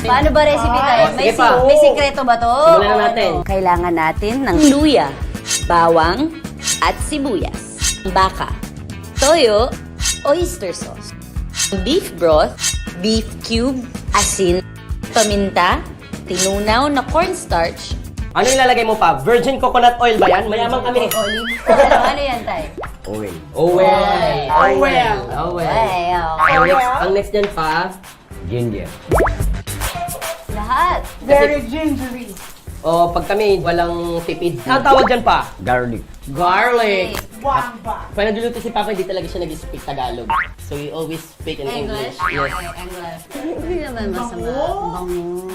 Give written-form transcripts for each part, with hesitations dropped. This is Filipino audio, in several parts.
Paano ba recipe tayo? May, sige pa. may sikreto ba to? Simulan na natin. Kailangan natin ng luya, bawang, at sibuyas. Baka, toyo, oyster sauce, beef broth, beef cube, asin, paminta, tinunaw na cornstarch, Ano ilalagay mo pa? Virgin coconut oil ba yan? Mayaman kami. olive. Ano yan, tay? Oil. Oil. Oil. Oil. Ay, oh. Ang next dyan pa, Ginger. Lahat. Very gingery. o pag kami walang tipid. Ang tawag dyan pa? Garlic. Garlic. Wamba. Pag nagluluto si Papa, hindi talaga siya nag-speak Tagalog. So we always speak in English. English? Yes. Okay, English. Hindi naman masama. Bango.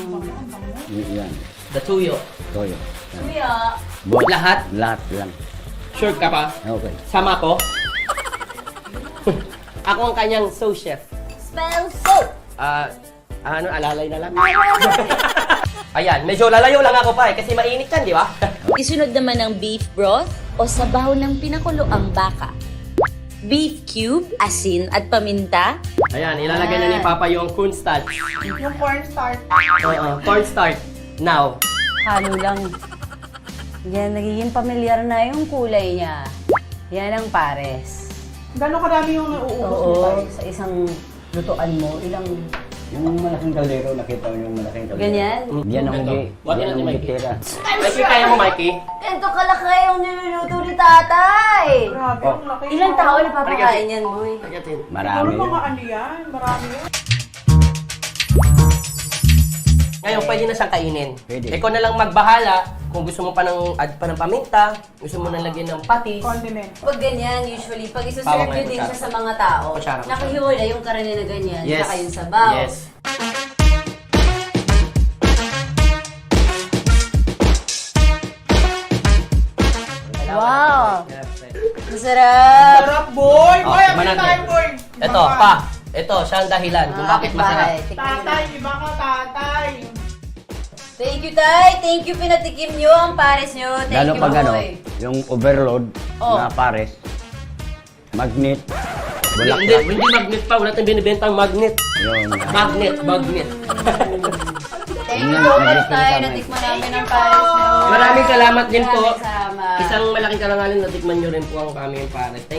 Yan. The tuyo. Toyo. Luya. Lahat? Lahat lang. Sure ka pa? Okay. Sama ko? Ako ang kanyang sous chef. Spell soap. Alalay na lang. Ayan, medyo lalayo lang ako pa kasi mainit yan, di ba? Isunod naman ng beef broth o sabaw ng pinakulo ang baka. Beef cube, asin at paminta. Ayan, ilalagay na ni Papa yung cornstarch. Yung cornstarch. Cornstarch. Now. Halo lang. Yan, nagiging pamilyar na yung kulay niya. Yan ang pares. Gano'ng karami yung nauubos mo Oo, tayo? sa isang lutuan mo, ilang Yung malaking kaldero, nakita mo yung malaking kaldero. ganyan? Yan ang Wag yan na ang ni Mikey. tira. Mikey, kaya mo, Mikey? Ganito kalaki yung niluluto ni tatay. Grabe, ang laki. Ilang tao na papakain yan, boy? Tagatin. Marami. Siguro mga ano yan? Marami yan. Ngayon, pwede na siyang kainin. Pwede. Ikaw na lang magbahala kung gusto mo pa ng add pa ng paminta, gusto mo na lagyan ng patis. Condiment. Pag ganyan, usually, pag isuserve Bawang nyo ngayon, din kutsara. siya sa mga tao, Kutsara. nakahiwala yung karne na ganyan, Yes. saka yung sabaw. Yes. Wow! Masarap! Sarap, boy! Oh, Boy, tikman ano natin. tayo, boy? Ito, pa. Ito, siya ang dahilan kung bakit masarap. Tatay, iba ka, tatay. Thank you, Tay! Thank you, pinatikim nyo ang pares nyo. Thank Lalo you, pag ano, boy. yung overload Oh. na pares, magnet, Hindi, bulaklak. hindi magnet pa. Wala tayong binibentang magnet. Yun. Magnet, magnet. Thank you Yun, so much, nag-refer Tay. kami. Natikman namin ang pares nyo. Maraming salamat din po. Maraming salamat. Isang malaking karangalan na tikman nyo rin po ang aming pares.